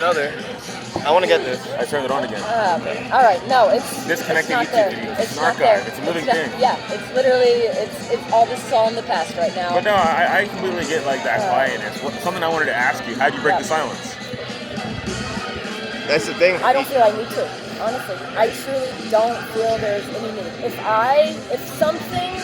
Another. I want to get this. I turned it on again. All right, no, it's Disconnected it's not YouTube there. video. It's Snark not there. guy. It's a living just, thing. Yeah, it's literally it's all this is all in the past right now. But no, I completely get like that quietness. Something I wanted to ask you. How'd you break the silence? That's the thing. I don't feel I need to. Honestly, I truly don't feel there's any need. If something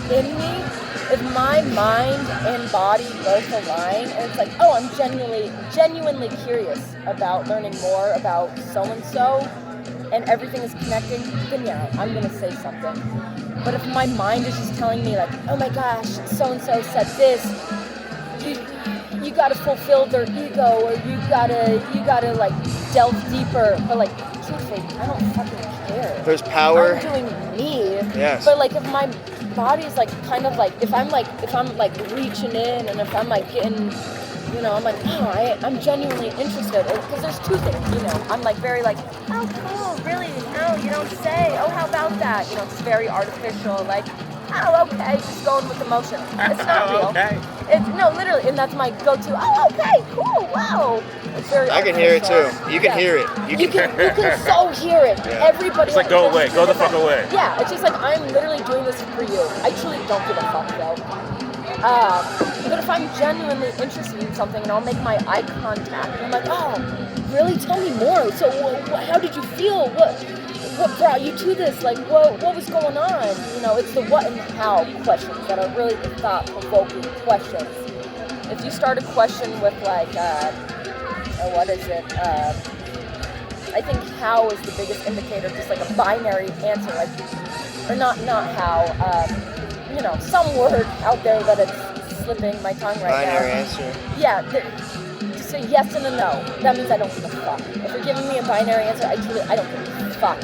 in me, if my mind and body both align, and it's like, oh, I'm genuinely curious about learning more about so-and-so, and everything is connecting, then yeah, I'm gonna say something. But if my mind is just telling me like, oh my gosh, so-and-so said this, you gotta fulfill their ego, or you gotta like delve deeper, but like, truthfully, I don't fucking care. There's power. I'm doing me. Yes. But like, if my body's like kind of like, if I'm like reaching in, and if I'm like getting, you know, I'm like, oh, I'm genuinely interested. Because there's two things, you know. I'm like very like, oh, cool, really? No, you don't say. Oh, how about that? You know, it's very artificial. Like, oh, okay, just going with the motion. It's not real. Okay. No, literally, and that's my go-to. Oh, okay, cool, wow. It's very I can hear it too. artificial. You can hear it. You can so hear it. Yeah. Everybody. It's like, go away, go the fuck away. Yeah, it's just like, I'm literally doing this for you. I truly don't give a fuck though. But if I'm genuinely interested in something, and I'll make my eye contact, and I'm like, oh, really? Tell me more. So, how did you feel? What brought you to this? Like, what was going on? You know, it's the what and how questions that are really the thought-provoking questions. If you start a question with like, what is it? I think how is the biggest indicator, just like a binary answer, like, or not how, you know, some word out there that it's slipping my tongue right now. Binary answer. Yeah, just a yes and a no. That means I don't give a fuck. If you're giving me a binary answer, I don't give a fuck.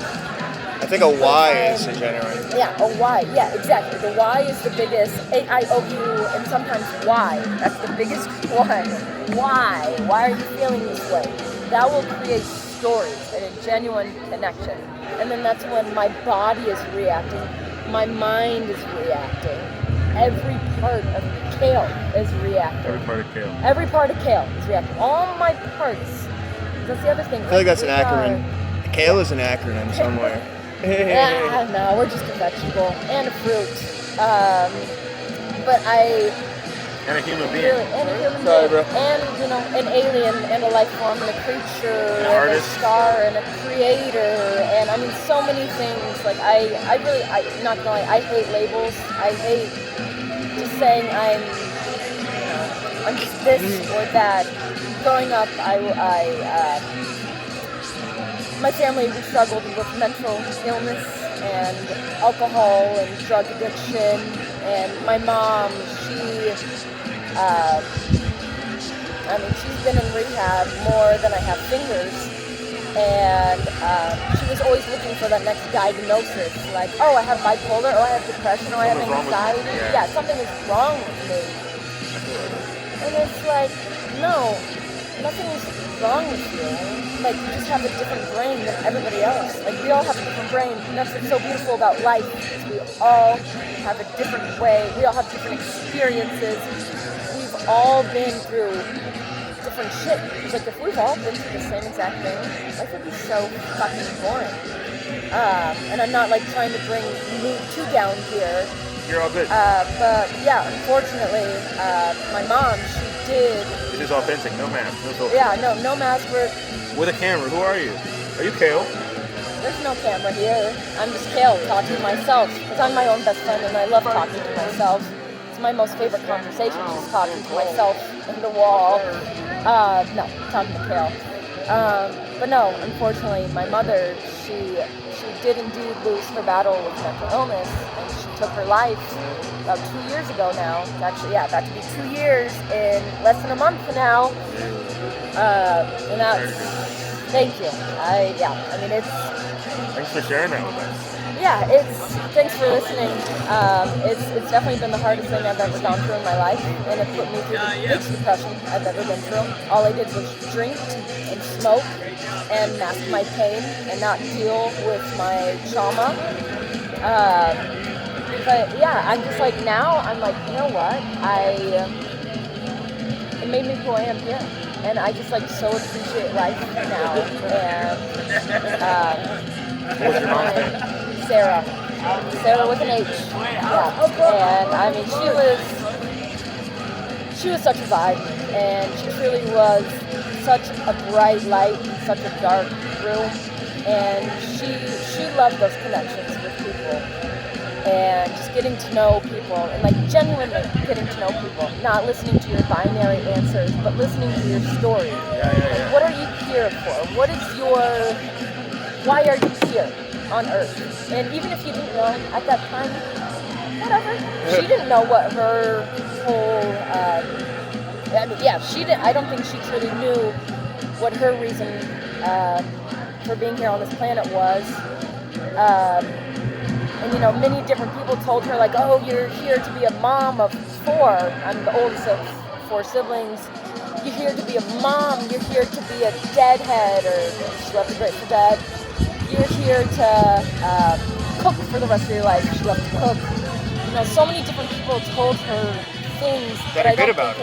I think a why is a general. Yeah, a why. Yeah, exactly. The why is the biggest. A-I-O-U, and sometimes why. That's the biggest one. Why? Why are you feeling this way? That will create stories and a genuine connection. And then that's when my body is reacting. My mind is reacting. Every part of Kale is reacting. Every part of Kale. Every part of Kale is reacting. All my parts. That's the other thing. I feel like that's an acronym. Kale is an acronym somewhere. Yeah, no, we're just a vegetable and a fruit. But And a human being. really, and a human Sorry, being, bro. and you know, an alien, and a life form, and a creature, An and artist. a star, and a creator, and I mean, so many things. Like I not gonna lie, I hate labels. I hate just saying I'm just this or that. Growing up, my family, we struggled with mental illness and alcohol and drug addiction, and my mom, she's been in rehab more than I have fingers, and she was always looking for that next diagnosis, like, oh, I have bipolar, oh, I have depression, oh, I have Something's wrong with anxiety. me. Yeah, something is wrong with me. And it's like, no, nothing is wrong with you. Like, you just have a different brain than everybody else. Like, we all have a different brain, and that's what's so beautiful about life, is we all have a different way, we all have different experiences, we've all been through different shit. It's like, if we've all been through the same exact thing, life would be so fucking boring. And I'm not, like, trying to bring me too down here. You're all good. But yeah, unfortunately, my mom, she did. This is authentic. No mask. No filter. Yeah, no mask. With a camera. Who are you? Are you Kale? There's no camera here. I'm just Kale talking to myself, because I'm my own best friend and I love talking to myself. It's my most favorite conversation, just talking to myself in the wall. No, talking to Kale. But no, unfortunately, my mother, she did indeed lose her battle with mental illness, and she took her life about 2 years ago now. It's actually, yeah, about to be 2 years in less than a month now. And that's, thank you. I mean, it's... Thanks for sharing that with us. Yeah, thanks for listening. It's definitely been the hardest thing I've ever gone through in my life, and it put me through the biggest depression I've ever been through. All I did was drink and smoke and mask my pain and not deal with my trauma. But yeah, I'm just like, now I'm like, you know what? It made me who I am here. and I just like so appreciate life now. And What was your mom's name? Sarah with an H. Yeah. And I mean, she was such a vibe, and she truly was such a bright light in such a dark room. And she loved those connections with people, and just getting to know people, and like genuinely getting to know people, not listening to your binary answers, but listening to your story. Like, what are you here for? Why are you here on Earth? And even if you didn't know at that time, whatever. She didn't know what her whole, she didn't. I don't think she truly knew what her reason for being here on this planet was. And you know, many different people told her like, oh, you're here to be a mom of 4. I'm the oldest of 4 siblings. You're here to be a mom. You're here to be a deadhead, or she left the Grateful Dead. You're here to cook for the rest of your life. She loved to cook. You know, so many different people told her things that I don't think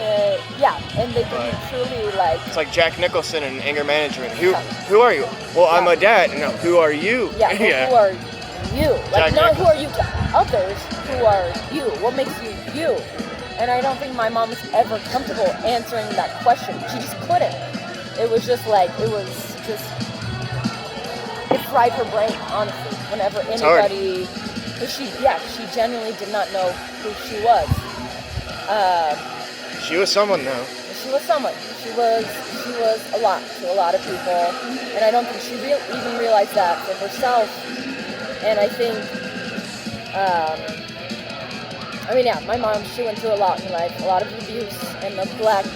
and they didn't truly like. It's like Jack Nicholson in Anger Management. Who are you? Well, I'm a dad. No, who are you? Yeah, who are you? Like, not who are you to others, who are you? What makes you you? And I don't think my mom was ever comfortable answering that question. She just couldn't. It was just like, it fried her brain, honestly, whenever anybody, because she genuinely did not know who she was. She was someone, though. She was someone. She was a lot to a lot of people, and I don't think she even realized that for herself. And I think, my mom, she went through a lot in life, a lot of abuse and neglect.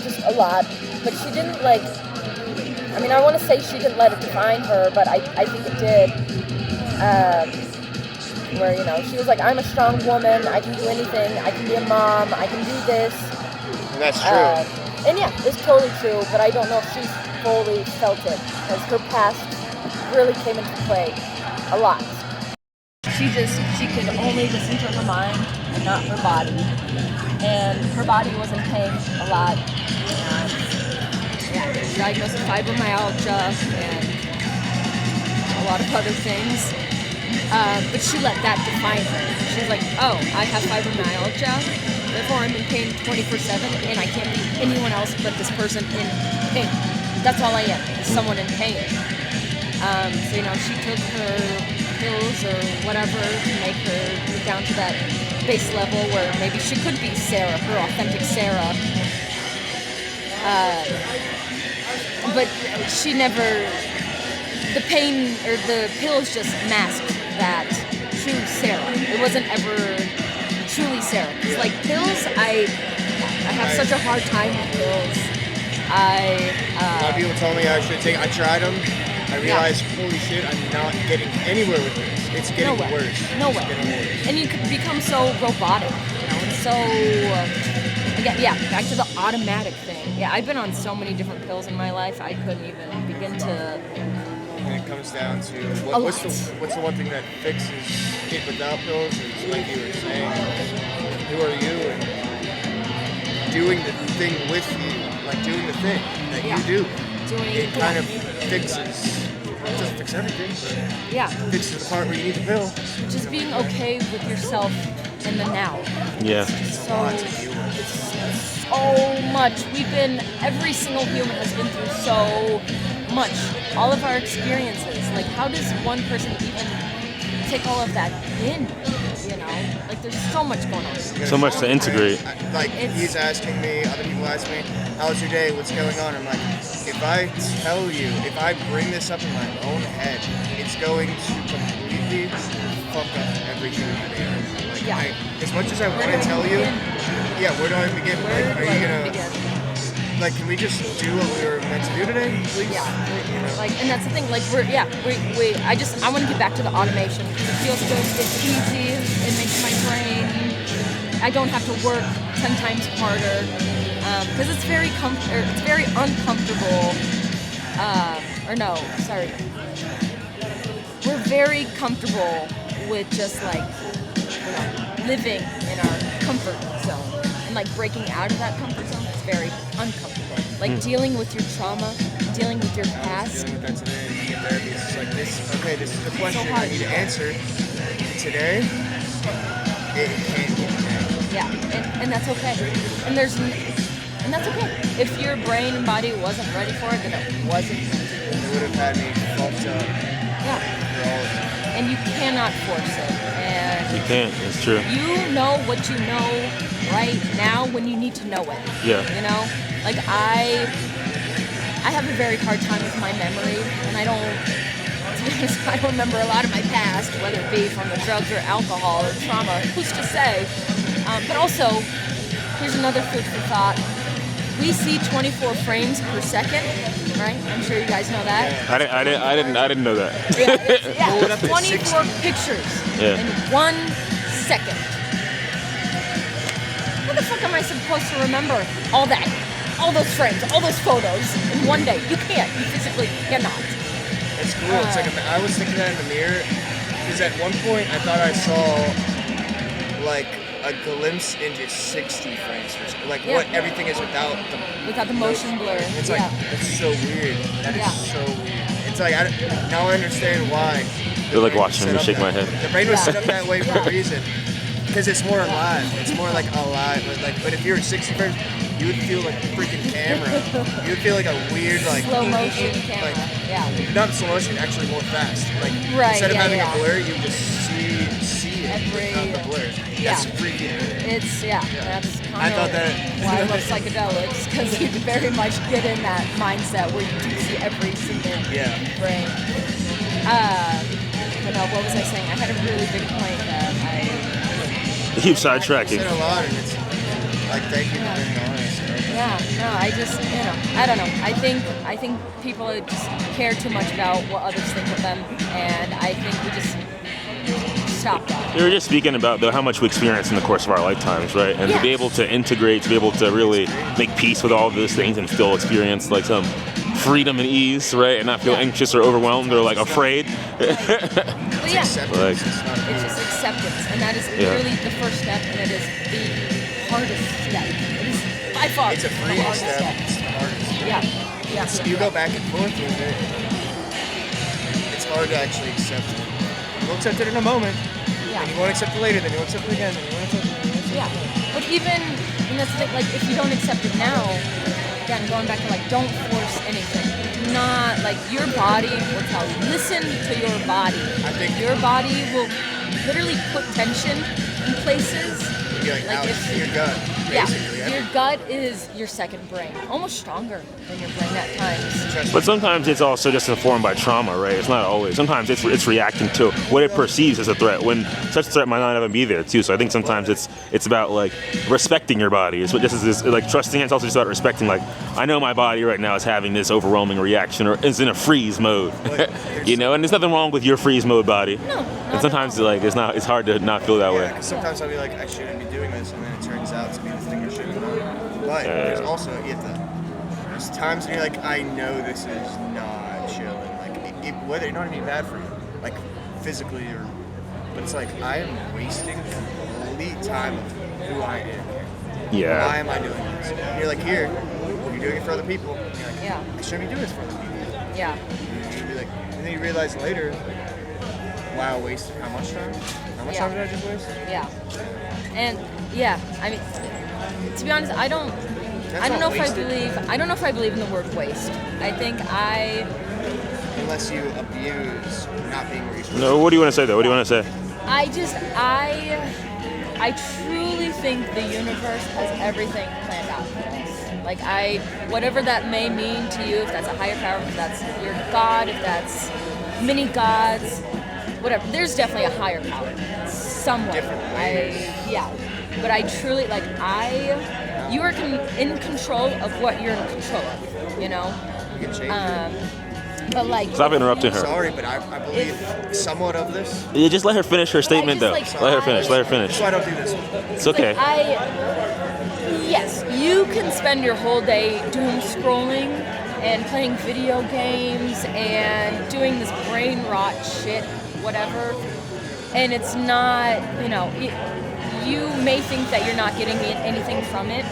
Just a lot. But she didn't I want to say she didn't let it define her, but I think it did. Where, you know, she was like, I'm a strong woman, I can do anything, I can be a mom, I can do this. And that's true. And it's totally true, but I don't know if she's fully felt it, because her past really came into play a lot. She could only listen to her mind and not her body. And her body was in pain a lot. Diagnosed with fibromyalgia and a lot of other things. But she let that define her. She's like, oh, I have fibromyalgia, therefore I'm in pain 24/7, and I can't be anyone else but this person in pain. That's all I am, is someone in pain. So, you know, she took her pills or whatever to make her get down to that base level where maybe she could be Sarah, her authentic Sarah. But she never, the pain or the pills just masked that true Sarah. It wasn't ever truly Sarah. It's like pills, I have such a hard time with pills. A lot of people told me I should take. I tried them. I realized, holy shit, I'm not getting anywhere with this. It's getting worse. Nowhere. It's getting worse. And you could become so robotic, you know, and so back to the automatic thing. Yeah, I've been on so many different pills in my life. I couldn't even begin to. And it comes down to what's the one thing that fixes it without pills? Is like you were saying, who are you, and doing the thing with you, like doing the thing that you do. It kind of fixes. It doesn't fix everything, but it fixes the part where you need the pill. Just being okay with yourself in the now. Yeah. It's so much. Every single human has been through so much. All of our experiences. Like, how does one person even take all of that in? You know? Like, there's so much going on. So much to integrate. He's asking me, other people ask me, how's your day? What's going on? I'm like, if I tell you, if I bring this up in my own head, it's going to completely fuck up every human being. Like, as much as I want to tell you, where do I begin? Are you gonna? Like, can we just do what we were meant to do today, please? Yeah. You know? Like, and that's the thing. Like, I want to get back to the automation. It feels good. It's easy. It makes my brain. I don't have to work 10 times harder because it's very uncomfortable. We're very comfortable with just like living in our comfort zone. And like breaking out of that comfort zone is very uncomfortable. Like dealing with your trauma, dealing with your past. Dealing with that today, you get therapy. It's just like this. Okay, this is the question hard. I need to answer today. It can't get today. Yeah, and that's okay. And that's okay. If your brain and body wasn't ready for it, then it wasn't meant to be. It would have had me fucked up. Yeah. For all of it. And you cannot force it. And You can't. It's true. you know what you know right now when you need to know it. Yeah. You know? Like I have a very hard time with my memory, and I don't remember a lot of my past, whether it be from the drugs or alcohol or trauma. Who's to say? But also, here's another food for thought. We see 24 frames per second, right? I'm sure you guys know that. I didn't know that. Yeah, 24 pictures in 1 second. How the fuck am I supposed to remember all that? All those frames, all those photos in one day? You can't. You physically cannot. It's cool. It's like I was thinking that in the mirror because at one point I thought I saw like a glimpse into 60 frames per second. Like what everything is without the motion blur. It's like it's so weird. That is so weird. It's like now I understand why. They're like watching me shake my head. The brain was set up that way for a reason. Because it's more alive. It's more like alive. But if you're at 60 frames, you would feel like a freaking camera. You would feel like a weird like slow motion camera. Like, not slow motion, actually more fast. Like instead of having a blur, you just see it without the blur. That's freaky. It's that's kind I thought that why I love psychedelics, because you very much get in that mindset where you do see every single frame. But no, what was I saying? I had a really big point that You keep sidetracking. You said a lot, and it's like thank you for being honest. Yeah, no, I just, I don't know. I think people just care too much about what others think of them, and I think we just stop that. You were just speaking about how much we experience in the course of our lifetimes, right? And to be able to integrate, to be able to really make peace with all of those things and still experience like some freedom and ease, right? And not feel anxious or overwhelmed or like afraid. But yeah, like, it's just acceptance, and that is literally the first step, and it is the hardest step. It is by far it's a free the hardest step. It's the hardest step. Yeah. You go back and forth with it. It's hard to actually accept it. You'll accept it in a moment, and you won't accept it later, then you'll accept it again, then you won't accept it. Yeah. But even, and that's the thing, like, if you don't accept it now, again, going back to, like, don't force anything. Do not, like, your body will tell you. Listen to your body. I think your body will literally put tension in places. You're like if your gut, basically. Your gut is your second brain. Almost stronger than your brain at times. but sometimes it's also just informed by trauma, right? It's not always. Sometimes it's reacting to what it perceives as a threat when such a threat might not even be there too. So I think sometimes it's about like respecting your body. It's what just is like trusting it. It's also just about respecting. Like I know my body right now is having this overwhelming reaction or is in a freeze mode, you know. And there's nothing wrong with your freeze mode body. No. And sometimes like it's hard to not feel that way. Because sometimes I'll be like I shouldn't be doing this, and then it turns out to be the thing I should have done. But there's also there's times when you're like, I know this is not chilling. Like whether it not even bad for you, like physically but it's like I am wasting complete time of who I am. Yeah. Why am I doing this? And you're like you're doing it for other people. And you're like, I shouldn't be doing this for other people. Yeah. And you'd be like, and then you realize later, wow, I wasted how much time? How much time did I just waste? Yeah. And I mean, to be honest, I don't know if I believe in the word waste. I think unless you abuse not being where you're supposed to. No, what do you want to say though? What do you want to say? I truly think the universe has everything planned out for us. Like whatever that may mean to you, if that's a higher power, if that's your God, if that's many gods, whatever. There's definitely a higher power somewhere. But I truly you are in control of what you're in control of. You know. You can change it. But like, stop interrupting her. Sorry, but I believe somewhat of this. Yeah, just let her finish her statement though. Let her finish. That's why I don't do this. It's okay. Yes, you can spend your whole day doom scrolling and playing video games and doing this brain rot shit, whatever. And it's not, you may think that you're not getting anything from it,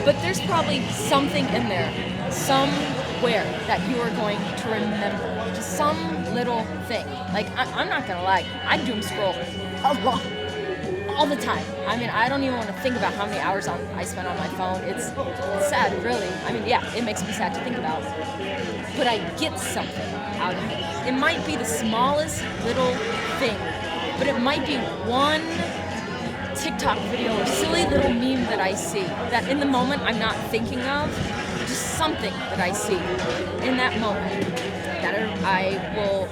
but there's probably something in there, somewhere that you are going to remember. Just some little thing. Like, I'm not gonna lie, I doom scroll a lot, all the time. I mean, I don't even want to think about how many hours I spend on my phone. It's sad, really. I mean, yeah, it makes me sad to think about. But I get something out of it. It might be the smallest little thing, but it might be one TikTok video or silly little meme that I see that in the moment I'm not thinking of, just something that I see in that moment that I will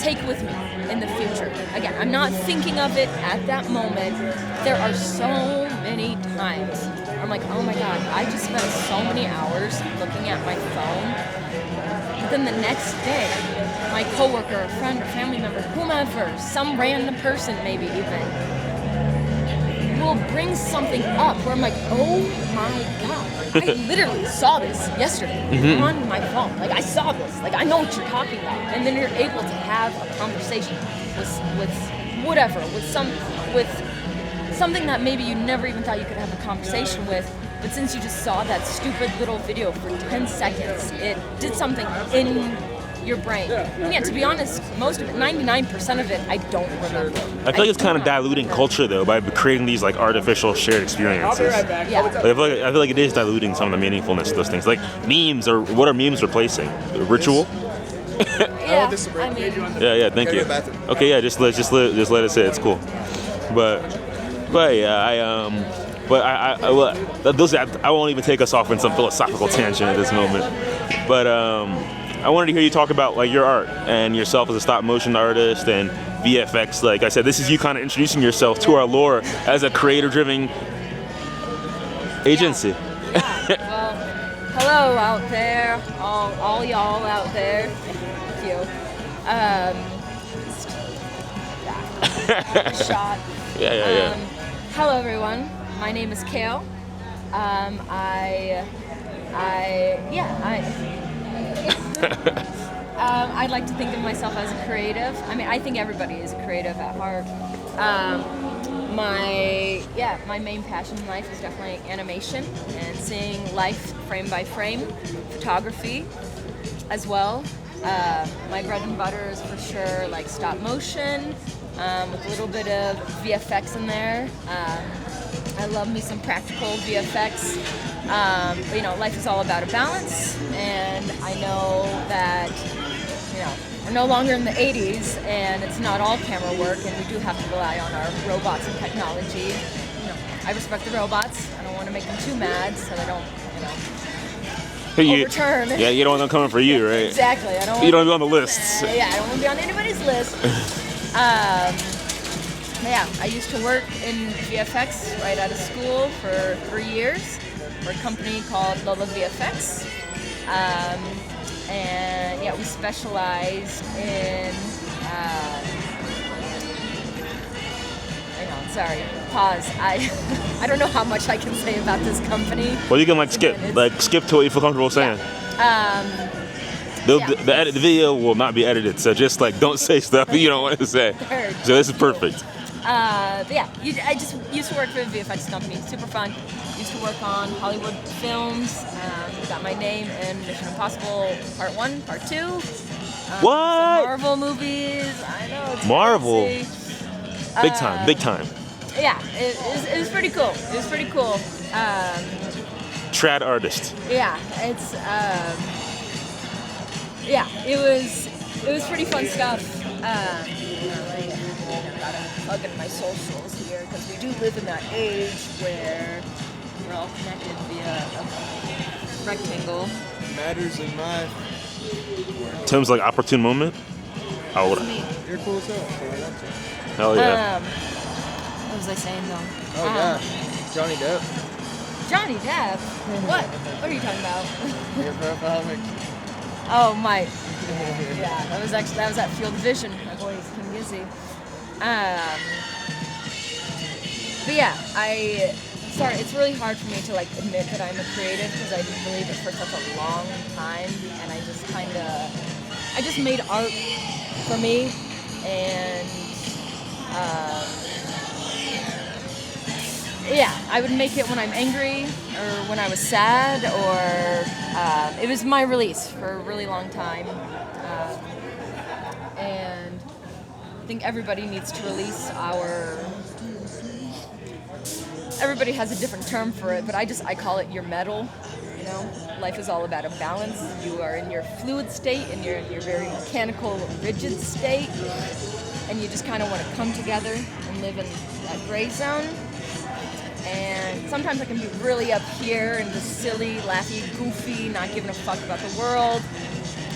take with me in the future. Again, I'm not thinking of it at that moment. There are so many times I'm like, oh my God, I just spent so many hours looking at my phone. But then the next day, my coworker, a friend, a family member, whomever, some random person maybe even, will bring something up where I'm like, oh my God, I literally saw this yesterday on my phone. Like, I saw this. Like, I know what you're talking about. And then you're able to have a conversation with whatever, with something that maybe you never even thought you could have a conversation with. But since you just saw that stupid little video for 10 seconds, it did something in your brain. And yeah, to be honest, most of it, 99% of it, I don't remember. I feel like it's kind of diluting culture though by creating these like artificial shared experiences. Yeah. Like, I feel like it is diluting some of the meaningfulness of those things. Like memes, or what are memes replacing? Ritual? Yeah, I mean, Yeah, thank you. Okay, yeah, just let it sit. It's cool. But yeah, I won't even take us off in some philosophical tangent at this moment. But I wanted to hear you talk about like your art and yourself as a stop motion artist and VFX. Like I said, this is you kind of introducing yourself to our lore as a creator-driven agency. Yeah. Well, hello out there, all y'all out there. Thank you. Shot. Yeah. Hello everyone. My name is Kale. I'd like to think of myself as a creative. I mean, I think everybody is a creative at heart. My main passion in life is definitely animation and seeing life frame by frame, photography as well. My bread and butter is for sure like stop motion with a little bit of VFX in there. I love me some practical VFX. But, you know, life is all about a balance, and I know that, you know, we're no longer in the 80s, and it's not all camera work, and we do have to rely on our robots and technology. You know, I respect the robots. I don't want to make them too mad, so they don't, overturn. Yeah, you don't want them coming for you, right? Exactly. You don't want to be on the lists. Yeah, I don't want to be on anybody's list. Yeah, I used to work in VFX right out of school for 3 years for a company called Lola VFX. And yeah, we specialized in, pause. I don't know how much I can say about this company. Well, you can skip to what you feel comfortable saying. The video will not be edited, so just don't say stuff you don't want to say. So this is perfect. But yeah, I just used to work for a VFX company. Super fun. Used to work on Hollywood films. Got my name in Mission Impossible Part 1, Part 2. What? Marvel movies. I know. It's Marvel. crazy. Big time. Yeah, it was pretty cool. It was pretty cool. Trad artist. Yeah, it's it was pretty fun stuff. Gotta plug in my socials here because we do live in that age where we're all connected via a rectangle. Matters in my Tim's opportune moment. How old? You're cool as hell. So I want to. Hell yeah. What was I saying though? Oh gosh, Johnny Depp. Johnny Depp? What? What are you talking about? Your profile picture. Oh my. Yeah, that was at Field Vision. My boy is King Gizzy. But yeah, it's really hard for me to admit that I'm a creative because I didn't believe it for such a long time, and I just made art for me, and Yeah, I would make it when I'm angry or when I was sad, or it was my release for a really long time. And I think everybody needs to release everybody has a different term for it, but I call it your metal. You know, life is all about a balance. You are in your fluid state and you're in your very mechanical, rigid state, and you just kind of want to come together and live in that gray zone. And sometimes I can be really up here and just silly, laughy, goofy, not giving a fuck about the world.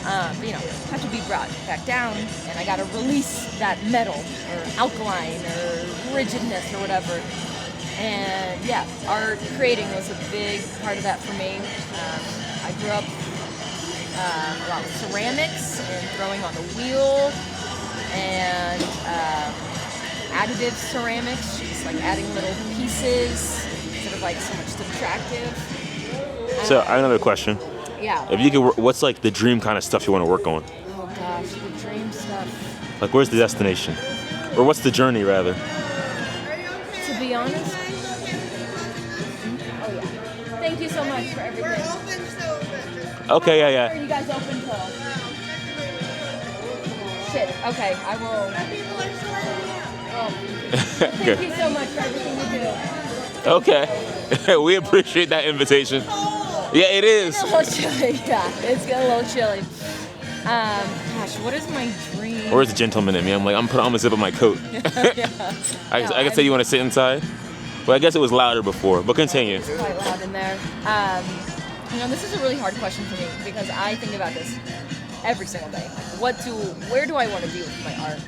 But, you know, have to be brought back down, and I gotta release that metal or alkaline or rigidness or whatever. And yeah, art creating was a big part of that for me. I grew up a lot with ceramics and throwing on the wheel and additive ceramics, just like adding little pieces instead of like so much subtractive. So I have another question. Yeah. If you could, what's like the dream kind of stuff you want to work on? Oh gosh, the dream stuff. Like, where's the destination, or what's the journey rather? To be honest. Oh yeah. Thank you so much for everything. Okay, Are yeah. you guys open till? Shit. Okay, I will. Oh. Thank you so much for everything you do. Okay. We appreciate that invitation. Yeah, it is. It's a little chilly. Yeah, it's getting a little chilly. Gosh, what is my dream? Where's the gentleman in me? I'm gonna zip up my coat. I can say you want to sit inside. Well, I guess it was louder before, but continue. It's quite loud in there. You know, this is a really hard question for me because I think about this every single day. Where do I want to be with my art?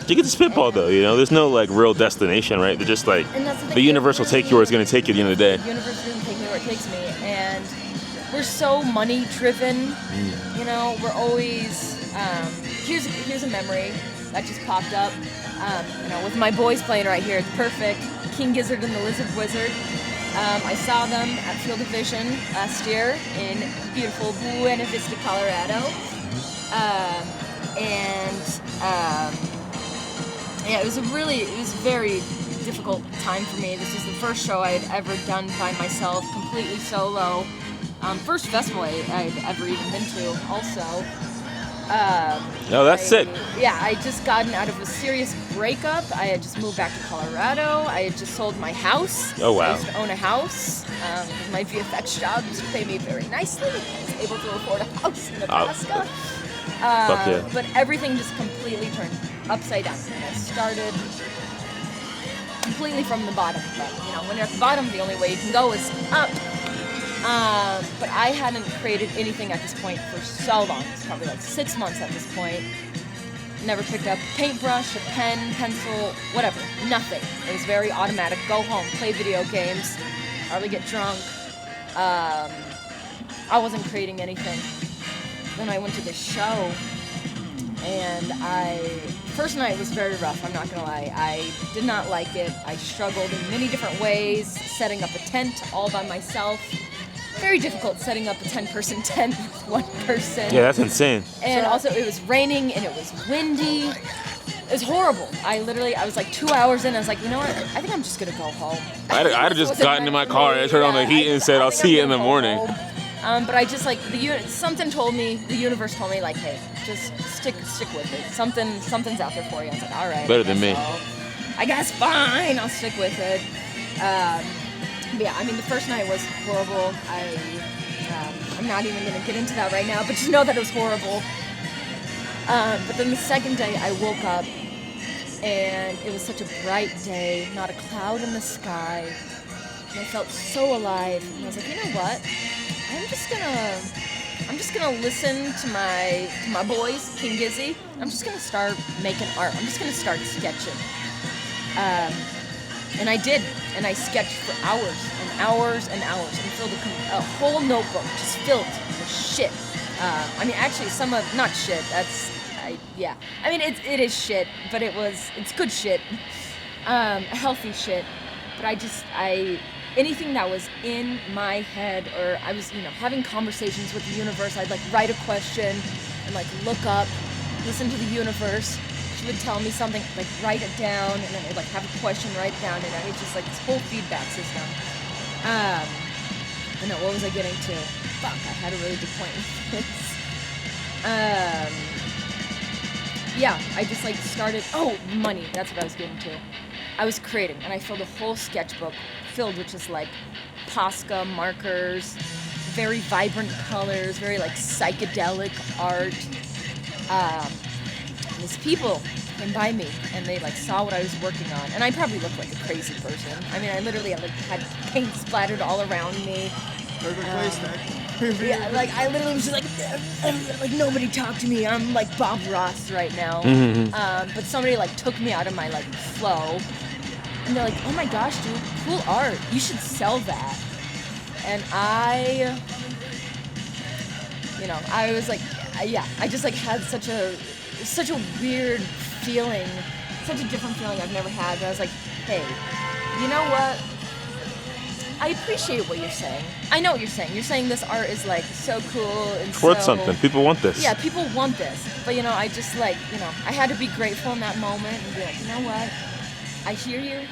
You get to spitball though, you know. There's no like real destination, right? They're just like And that's the thing, the universe will take you where it's gonna take you at the end of the day. The universe doesn't take me where it takes me, and we're so money driven. You know, we're always. Here's a memory that just popped up. You know, with my boys playing right here, it's perfect. King Gizzard and the Lizard Wizard. I saw them at Field of Vision last year in beautiful Buena Vista, Colorado. Yeah, it was a very difficult time for me. This was the first show I had ever done by myself, completely solo. First festival I'd ever even been to, also. No, that's sick. Yeah, I had just gotten out of a serious breakup. I had just moved back to Colorado. I had just sold my house. Oh, wow. I used to own a house. Because my VFX job used to pay me very nicely. I was able to afford a house in Nebraska. Fuck yeah. But everything just completely turned upside down. And I started completely from the bottom. But, you know, when you're at the bottom, the only way you can go is up. But I hadn't created anything at this point for so long. It's probably like 6 months at this point. Never picked up a paintbrush, a pen, pencil, whatever. Nothing. It was very automatic. Go home, play video games, hardly get drunk. I wasn't creating anything. Then I went to this show, and first night was very rough, I'm not gonna lie. I did not like it. I struggled in many different ways, setting up a tent all by myself. Very difficult setting up a 10-person tent with one person. Yeah, that's insane. And also it was raining and it was windy. It was horrible. I was like 2 hours in, I was like, you know what? I think I'm just gonna go home. I'd have just gotten in my car and turned on the heat and said, I'll see you in the morning. But I just like, something told me, the universe told me like, hey, just stick with it. Something's out there for you. I was like, all right. Better than me. I guess fine, I'll stick with it. But yeah, I mean, the first night was horrible. I'm not even going to get into that right now, but just know that it was horrible. But then the second day, I woke up, and it was such a bright day, not a cloud in the sky, and I felt so alive. And I was like, you know what? I'm just gonna listen to my boys, King Gizzy. I'm just gonna start making art. I'm just gonna start sketching. And I did, and I sketched for hours and hours and hours, and filled a whole notebook just filled with shit. I mean, actually, not shit. Yeah. I mean, it is shit, but it's good shit, healthy shit. But anything that was in my head, or I was, having conversations with the universe. I'd like write a question and like look up, listen to the universe, She would tell me something, like write it down, and then I'd like have a question, write it down, and then it's just like this whole feedback system. I know, what was I getting to? Fuck, I had a really good point with this. Yeah, I just like started, money, that's what I was getting to. I was creating, and I filled a whole sketchbook filled with just like Posca markers, very vibrant colors, very like psychedelic art. These people came by me and they like saw what I was working on, and I probably looked like a crazy person. I mean, I literally like had paint splattered all around me. Perfect place, Nick. Yeah, like I literally was just like nobody talk to me. I'm like Bob Ross right now. But somebody like took me out of my like flow, and they're like, "Oh my gosh, dude, cool art. You should sell that." And I was like, yeah, I just like had such a weird feeling, such a different feeling I've never had. But I was like, hey, you know what? I appreciate what you're saying. I know what you're saying. You're saying this art is like so cool and It's worth something. People want this. Yeah, people want this. But I just like, I had to be grateful in that moment and be like, you know what? I hear you,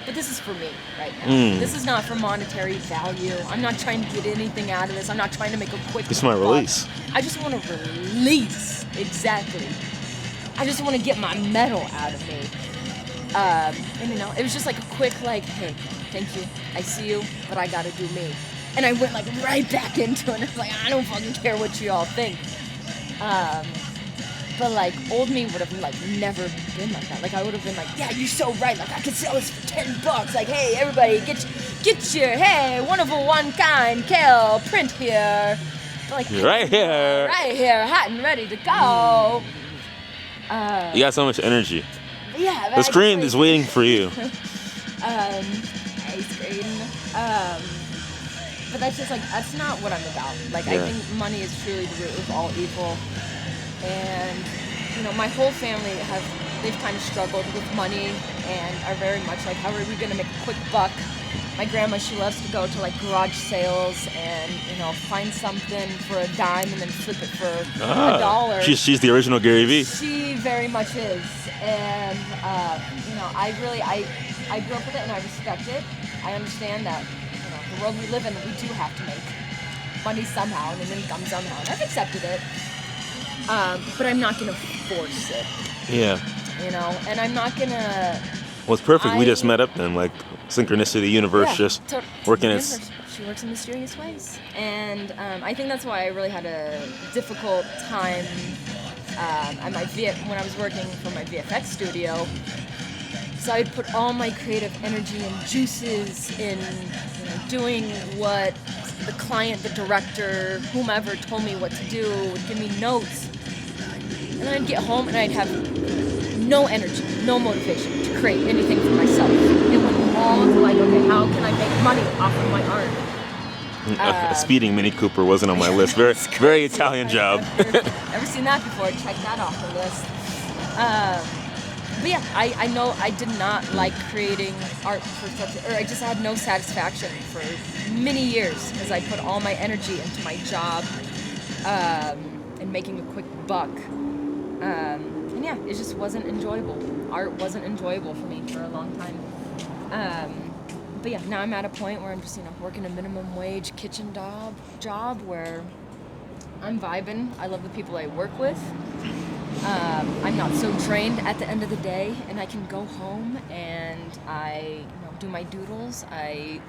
but this is for me right now. This is not for monetary value. I'm not trying to get anything out of this. I'm not trying to make a quick This is my buck. release. I just want to release. Exactly. I just want to get my metal out of me. And it was just like a quick like, hey, thank you, I see you, but I gotta do me. And I went like right back into it, and I was like, I don't fucking care what you all think. But like old me would have like never been like that. Like I would have been like, yeah, you're so right. Like I could sell this for $10. Like, hey, everybody, get your hey, one of a one kind Kale print here. But, like Right here. right here, hot and ready to go. You got so much energy. Yeah, The screen is waiting for you. ice cream. But that's just like, that's not what I'm about. Like, Yeah. I think money is truly the root of all evil. And, my whole family they've kind of struggled with money and are very much like, how are we going to make a quick buck? My grandma, she loves to go to like garage sales and, find something for a dime and then flip it for $1. She's the original Gary Vee. She very much is. And, I grew up with it and I respect it. I understand that, the world we live in, we do have to make money somehow and an income somehow. And I've accepted it. But I'm not going to force it, Yeah. and I'm not going to... Well, it's perfect. We just met up then, like synchronicity, universe, just working its... She works in mysterious ways. And I think that's why I really had a difficult time at when I was working for my VFX studio. So I'd put all my creative energy and juices in doing what the client, the director, whomever told me what to do, would give me notes. And then I'd get home and I'd have no energy, no motivation to create anything for myself. It went all into like, okay, how can I make money off of my art? A speeding Mini Cooper wasn't on my list. Very Italian job. Never seen that before. Check that off the list. But yeah, I know I did not like creating art I just had no satisfaction for many years because I put all my energy into my job and making a quick buck. And yeah, it just wasn't enjoyable. Art wasn't enjoyable for me for a long time. But yeah, now I'm at a point where I'm just, working a minimum wage kitchen job where I'm vibing. I love the people I work with. I'm not so drained at the end of the day, and I can go home and I do my doodles. I